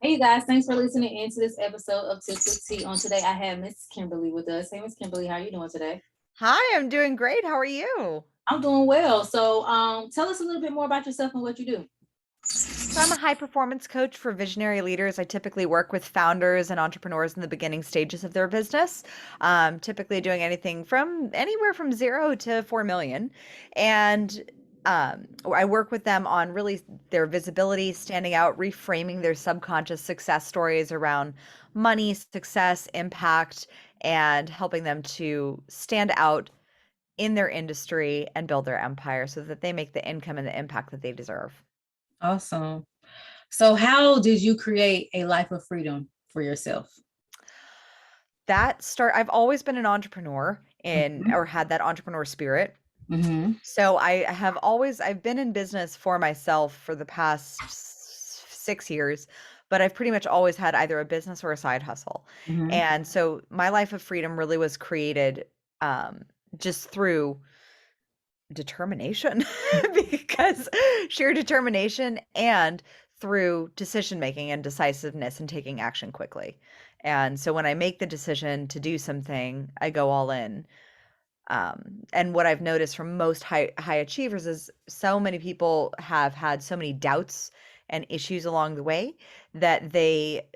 Hey, you guys, thanks for listening in to this episode of Tips with Tea. On today, I have Miss Kimberly with us. Hey, Miss Kimberly, how are you doing today? Hi, I'm doing great. How are you? I'm doing well. So, tell us a little bit more about yourself and what you do. So, I'm a high performance coach for visionary leaders. I typically work with founders and entrepreneurs in the beginning stages of their business, typically doing anything from anywhere from 0 to 4 million. And I work with them on really their visibility, standing out, reframing their subconscious success stories around money, success, impact, and helping them to stand out in their industry and build their empire so that they make the income and the impact that they deserve. Awesome. So, how did you create a life of freedom for yourself? I've always been an entrepreneur in Mm-hmm. or had that entrepreneur spirit. Mm-hmm. So I've been in business for myself for the past 6 years, but I've pretty much always had either a business or a side hustle. Mm-hmm. And so my life of freedom really was created um, just through determination because sheer determination and through decision making and decisiveness and taking action quickly. And so when I make the decision to do something, I go all in. And what I've noticed from most high achievers is so many people have had so many doubts and issues along the way that they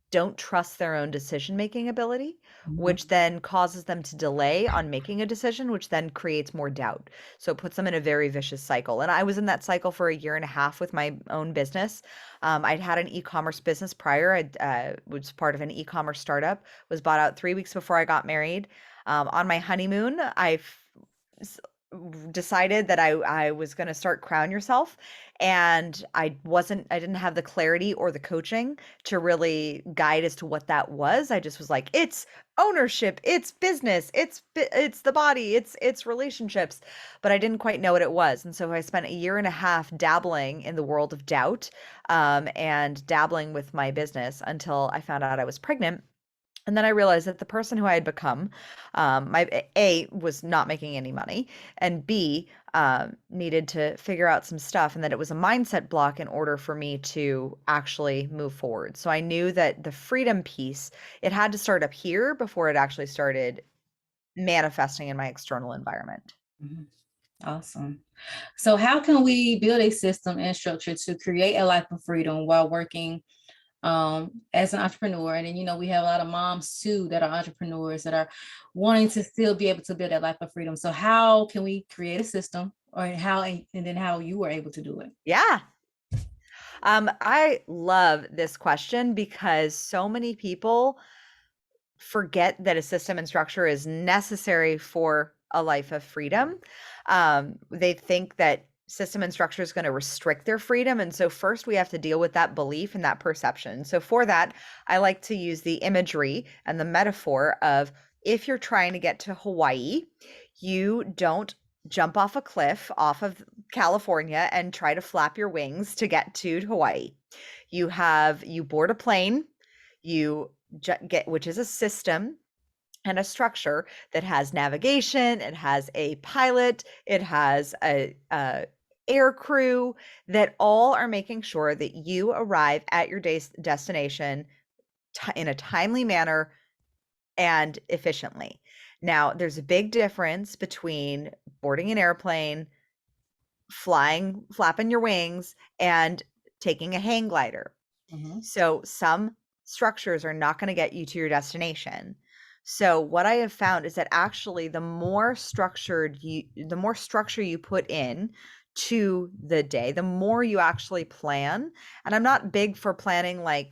don't trust their own decision-making ability, which then causes them to delay on making a decision, which then creates more doubt. So it puts them in a very vicious cycle. And I was in that cycle for a year and a half with my own business. I'd had an e-commerce business prior. I was part of an e-commerce startup, was bought out 3 weeks before I got married. On my honeymoon, s- decided that I was going to start Crown Yourself, and I didn't have the clarity or the coaching to really guide as to what that was. I just was like, it's ownership, it's business, it's the body, it's relationships, but I didn't quite know what it was. And so I spent a year and a half dabbling in the world of doubt, and dabbling with my business until I found out I was pregnant. And then I realized that the person who I had become, my A was not making any money, and B needed to figure out some stuff, and that it was a mindset block in order for me to actually move forward. So I knew that the freedom piece, it had to start up here before it actually started manifesting in my external environment. Mm-hmm. Awesome. So, how can we build a system and structure to create a life of freedom while working as an entrepreneur? And then, we have a lot of moms too that are entrepreneurs that are wanting to still be able to build that life of freedom. So, how can we create a system, or and then how you were able to do it? Yeah. I love this question because so many people forget that a system and structure is necessary for a life of freedom. They think that system and structure is going to restrict their freedom. And so, first, we have to deal with that belief and that perception. So, for that, I like to use the imagery and the metaphor of if you're trying to get to Hawaii, you don't jump off a cliff off of California and try to flap your wings to get to Hawaii. You board a plane, you get, which is a system and a structure that has navigation, it has a pilot, it has a air crew that all are making sure that you arrive at your destination in a timely manner and efficiently. Now, there's a big difference between boarding an airplane, flapping your wings, and taking a hang glider. Mm-hmm. So some structures are not going to get you to your destination. So what I have found is that actually the more structure you put in to the day, the more you actually plan. And I'm not big for planning like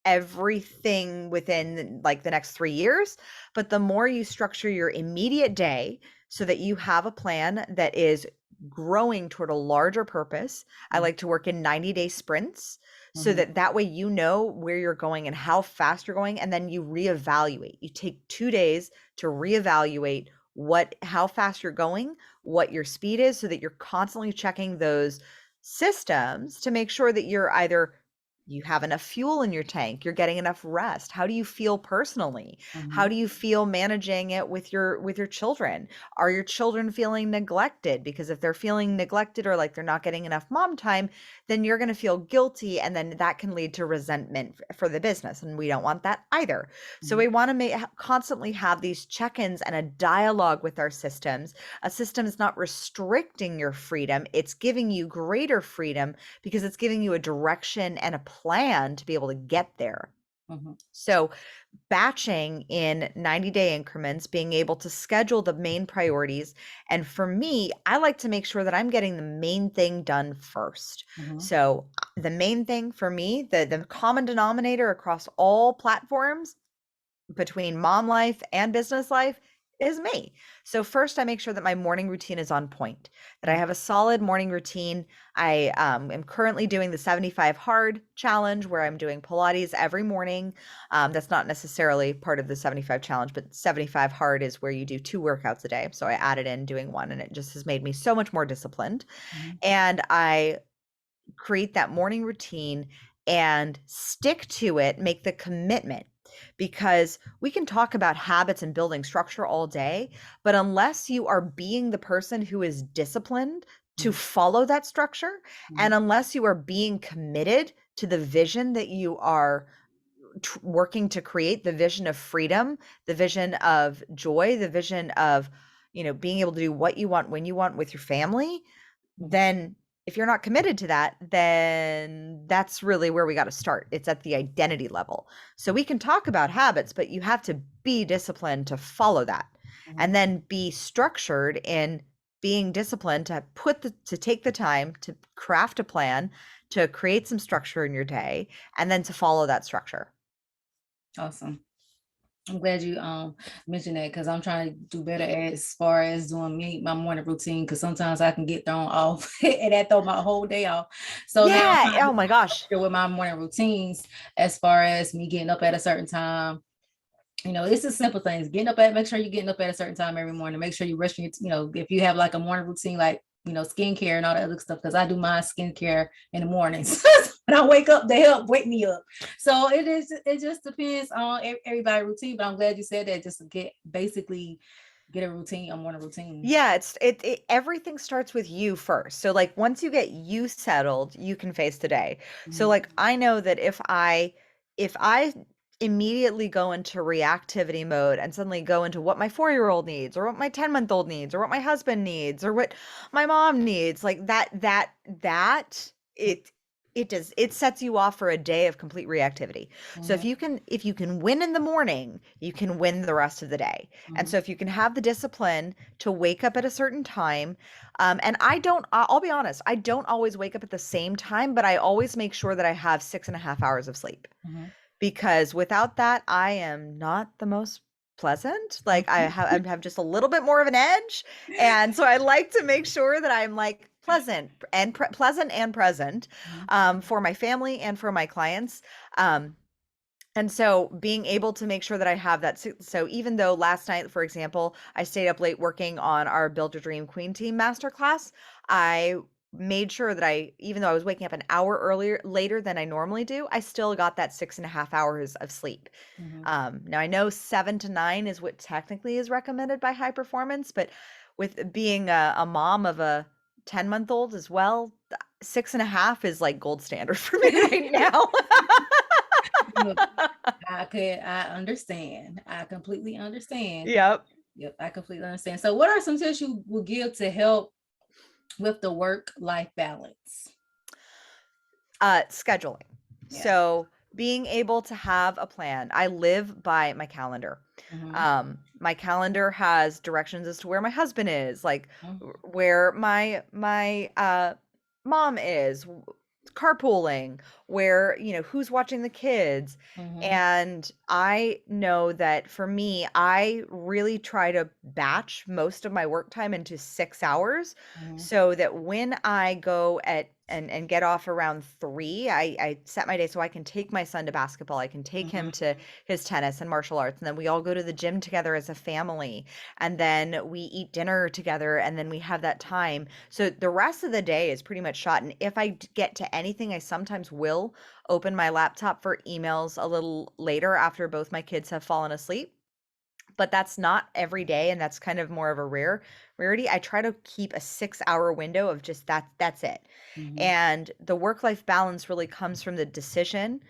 everything within like the next 3 years, but the more you structure your immediate day so that you have a plan that is growing toward a larger purpose. I like to work in 90-day sprints so Mm-hmm. that way you know where you're going and how fast you're going, and then you reevaluate. You take 2 days to reevaluate how fast you're going, what your speed is, so that you're constantly checking those systems to make sure that you're either you have enough fuel in your tank, you're getting enough rest. How do you feel personally? How Mhm. do you feel managing it with your children? Are your children feeling neglected? Because if they're feeling neglected or like they're not getting enough mom time, then you're going to feel guilty, and then that can lead to resentment for the business, and we don't want that either. So Mhm. we want to constantly have these check-ins and a dialogue with our systems. A system is not restricting your freedom, it's giving you greater freedom because it's giving you a direction and a plan to be able to get there. Mhm. So, batching in 90-day increments, being able to schedule the main priorities. And for me, I like to make sure that I'm getting the main thing done first. Mhm. So, the main thing for me, the common denominator across all platforms between mom life and business life is me. So first I make sure that my morning routine is on point, that I Mhm. have a solid morning routine. I am currently doing the 75 hard challenge where I'm doing Pilates every morning. That's not necessarily part of the 75 challenge, but 75 hard is where you do 2 workouts a day. So I added in doing one, and it just has made me so much more disciplined. Mhm. And I create that morning routine and stick to it, make the commitment. Because we can talk about habits and building structure all day, but unless you are being the person who is disciplined to Mhm. follow that structure, and Mhm. unless you are being committed to the vision that you are working to create, the vision of freedom, the vision of joy, the vision of, being able to do what you want when you want with your family, Mhm. then if you're not committed to that, then that's really where we got to start. It's at the identity level. So we can talk about habits, but you have to be disciplined to follow that, and Mhm. then be structured in being disciplined to take the time to craft a plan, to create some structure in your day, and then to follow that structure. Awesome. I'm glad you mentioned that because I'm trying to do better as far as doing my morning routine because sometimes I can get thrown off and that throw my whole day off. So now I'm Yeah. trying to Oh get my gosh. structure with my morning routines as far as me getting up at a certain time. It's the simple things. Make sure you're getting up at a certain time every morning. Make sure you're brushing if you have like a morning routine, like, skincare and all that other stuff, because I do my skincare in the mornings. When I wake up, they help wake me up. So it just depends on everybody's routine. But I'm glad you said that, just to get a routine, a morning routine. Yeah, it everything starts with you first. So like once you get you settled, you can face the day. So Mhm. like I know that if I immediately go into reactivity mode and suddenly go into what my 4-year-old needs, or what my 10-month-old needs, or what my husband needs, or what my mom needs, like that it sets you off for a day of complete reactivity. So Mhm. if you can win in the morning, you can win the rest of the day. And Mhm. so if you can have the discipline to wake up at a certain time, and I'll be honest, I don't always wake up at the same time, but I always make sure that I have 6.5 hours of sleep, Mhm. because without that, I am not the most pleasant. Like Mhm. I have just a little bit more of an edge, and so I like to make sure that I'm like pleasant and present, Mhm. for my family and for my clients. Um, and so being able to make sure that I have that. So even though last night, for example, I stayed up late working on our Build Your Dream Queen Team masterclass, I made sure that even though I was waking up an hour later than I normally do, I still got that 6.5 hours of sleep. Mhm. Now I know 7 to 9 is what technically is recommended by high performance, but with being a mom of a 10-month-old as well, 6.5 is like gold standard for me right now. Look, I understand. I completely understand. Yep. Yep, I completely understand. So, what are some tips you will give to help with the work-life balance? Scheduling. Yeah. So being able to have a plan. I live by my calendar. Mhm. My calendar has directions as to where my husband is, like Mhm. where my mom is, carpooling, where, who's watching the kids. Mhm. And I know that for me, I really try to batch most of my work time into 6 hours, Mhm. so that when I go at and get off around 3. I set my day so I can take my son to basketball. I can take him Mhm. to his tennis and martial arts, and then we all go to the gym together as a family. And then we eat dinner together, and then we have that time. So the rest of the day is pretty much shot. And if get to anything, I sometimes will open my laptop for emails a little later after both my kids have fallen asleep, but that's not every day, and that's kind of more of a rarity. I try to keep a 6-hour window of just that's it. Mhm. And the work-life balance really comes from the decision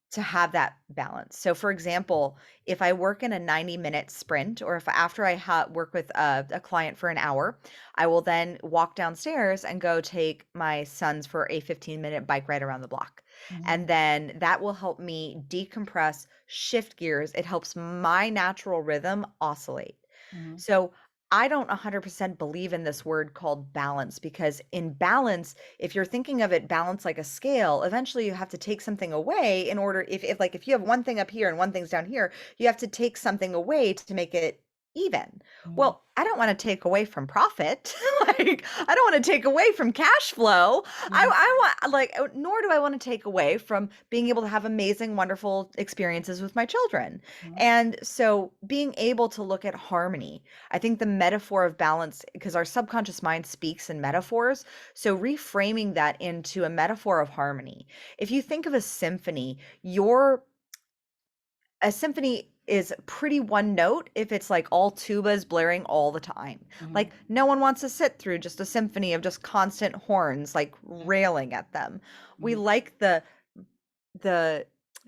to have that balance. So for example, if I work in a 90-minute sprint, or if after I work with a client for an hour, I will then walk downstairs and go take my sons for a 15-minute bike ride around the block. Mhm. And then that will help me decompress, shift gears. It helps my natural rhythm oscillate. Mhm. So I don't 100% believe in this word called balance, because in balance, if you're thinking of it balance like a scale, eventually you have to take something away in order, if you have one thing up here and one thing's down here, you have to take something away to make it even. Mhm. Well, I don't want to take away from profit. Like, I don't want to take away from cash flow. Mhm. I want, like, nor do I want to take away from being able to have amazing, wonderful experiences with my children. Mhm. And so being able to look at harmony, I think the metaphor of balance, because our subconscious mind speaks in metaphors. So reframing that into a metaphor of harmony. If you think of a symphony is pretty one note if it's like all tubas blaring all the time. Mhm. Like, no one wants to sit through just a symphony of just constant horns like railing at them. We Mhm. like the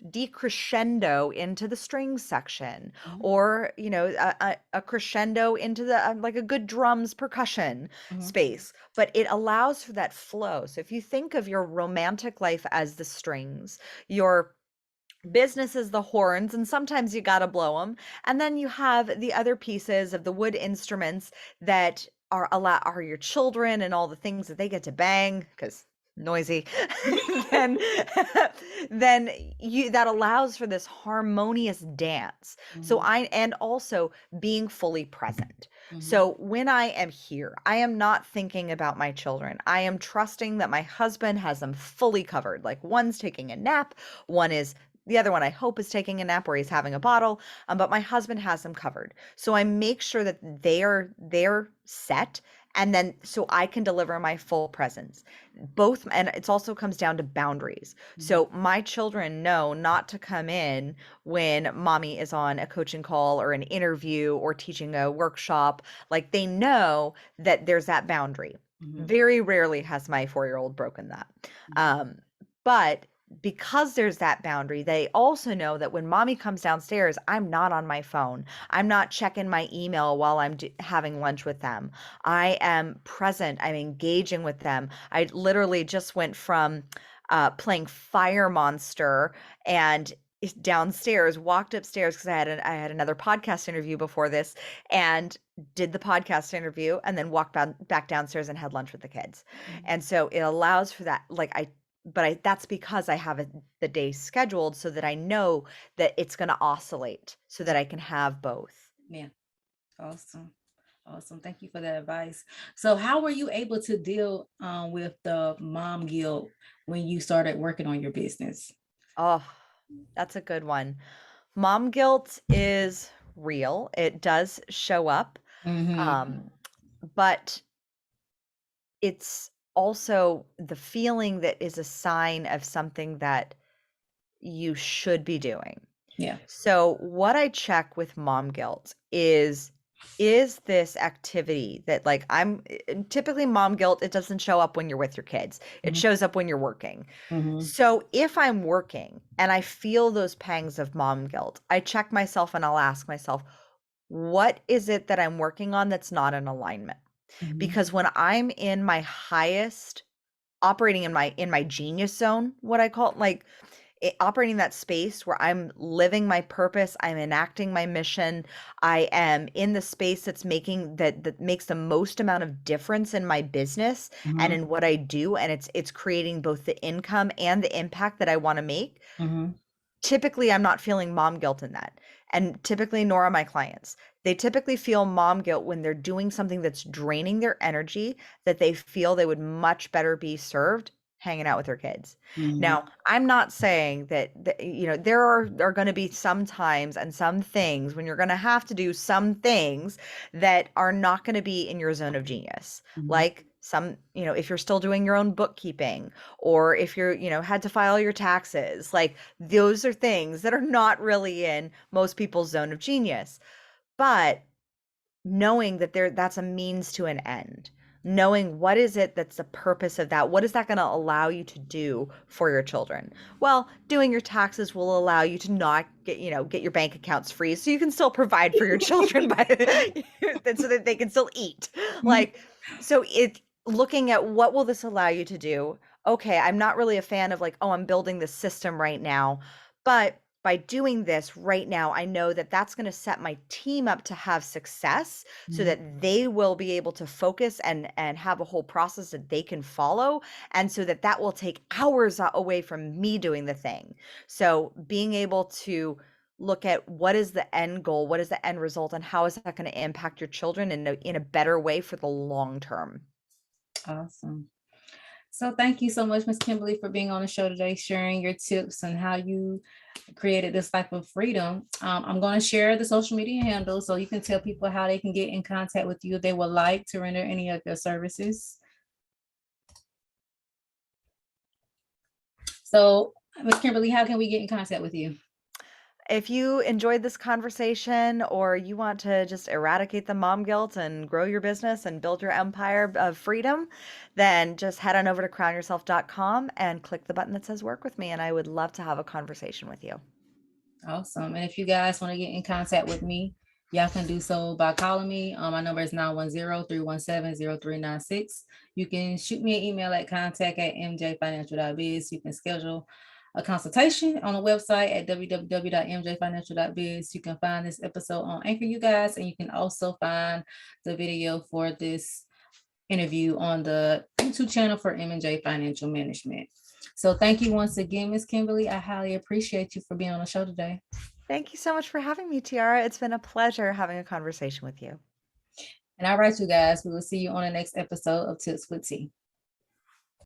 decrescendo into the strings section, Mhm. or a crescendo into the like a good drums percussion Mhm. space, but it allows for that flow. So if you think of your romantic life as the strings, your business is the horns, and sometimes you got to blow them, and then you have the other pieces of the wood instruments that are your children and all the things that they get to bang because noisy. then then you that allows for this harmonious dance. So Mhm. I and also being fully present. Mhm. So when I am here, I am not thinking about my children. I am trusting that my husband has them fully covered. Like, one's taking a nap, one is the other one I hope is taking a nap or he's having a bottle, but my husband has them covered. So I make sure that they're set, and then so I can deliver my full presence. Both, and it also comes down to boundaries. Mhm. So my children know not to come in when mommy is on a coaching call or an interview or teaching a workshop. Like, they know that there's that boundary. Mhm. Very rarely has my 4-year-old broken that. Mhm. Um, but because there's that boundary, they also know that when mommy comes downstairs, I'm not on my phone. I'm not checking my email while I'm having lunch with them. I am present. I'm engaging with them. I literally just went from playing Fire Monster and downstairs, walked upstairs because I had another podcast interview before this, and did the podcast interview, and then walked back downstairs and had lunch with the kids. Mhm. And so it allows for that. Like, that's because I have the day scheduled so that I know that it's going to oscillate so that I can have both. Yeah. Awesome. Awesome. Thank you for that advice. So, how were you able to deal with the mom guilt when you started working on your business? Oh, that's a good one. Mom guilt is real. It does show up. Mm-hmm. Um, but it's also the feeling that is a sign of something that you should be doing. Yeah. So what I check with mom guilt is this activity that, like, typically mom guilt, it doesn't show up when you're with your kids. It Mm-hmm. shows up when you're working. Mm-hmm. So if I'm working and I feel those pangs of mom guilt, I check myself and I'll ask myself, what is it that I'm working on that's not in alignment? Mm-hmm. Because when I'm in my highest operating in my genius zone, what I call it, like, operating that space where I'm living my purpose, I'm enacting my mission, I am in the space that makes the most amount of difference in my business and Mm-hmm. in what I do, and it's creating both the income and the impact that I want to make. Mm-hmm. Typically, I'm not feeling mom guilt in that. and typically nor are my clients. They typically feel mom guilt when they're doing something that's draining their energy that they feel they would much better be served hanging out with their kids. Mhm. Now, I'm not saying that, there are going to be some times and some things when you're going to have to do some things that are not going to be in your zone of genius. Mhm. Like some, if you're still doing your own bookkeeping, or if you're, had to file your taxes, like those are things that are not really in most people's zone of genius. But knowing that that's a means to an end, knowing what is it that's the purpose of that, what is that going to allow you to do for your children? Well, doing your taxes will allow you to not get your bank accounts freeze, so you can still provide for your children by so that they can still eat. Like, so it looking at what will this allow you to do. Okay, I'm not really a fan of like, oh, I'm building this system right now, but by doing this right now, I know that that's going to set my team up to have success, so Mhm. that they will be able to focus and have a whole process that they can follow, and so that that will take hours away from me doing the thing. So being able to look at what is the end goal, what is the end result, and how is that going to impact your children in a better way for the long term. Awesome. So thank you so much, Miss Kimberly, for being on the show today, sharing your tips and how you created this life of freedom. I'm going to share the social media handle so you can tell people how they can get in contact with you if they would like to render any of your services. So, Miss Kimberly, how can we get in contact with you? If you enjoyed this conversation, or you want to just eradicate the mom guilt and grow your business and build your empire of freedom, then just head on over to crownyourself.com and click the button that says work with me. And I would love to have a conversation with you. Awesome. And if you guys want to get in contact with me, y'all can do so by calling me. My number is 910-317-0396. You can shoot me an email at contact@mjfinancial.biz. You can schedule a consultation on the website at www.mjfinancial.biz. You can find this episode on Anchor, you guys, and you can also find the video for this interview on the YouTube channel for M&J Financial Management. So thank you once again, Miss Kimberly. I highly appreciate you for being on the show today. Thank you so much for having me, Tiara. It's been a pleasure having a conversation with you. And all right, you guys, we will see you on the next episode of Tips with T.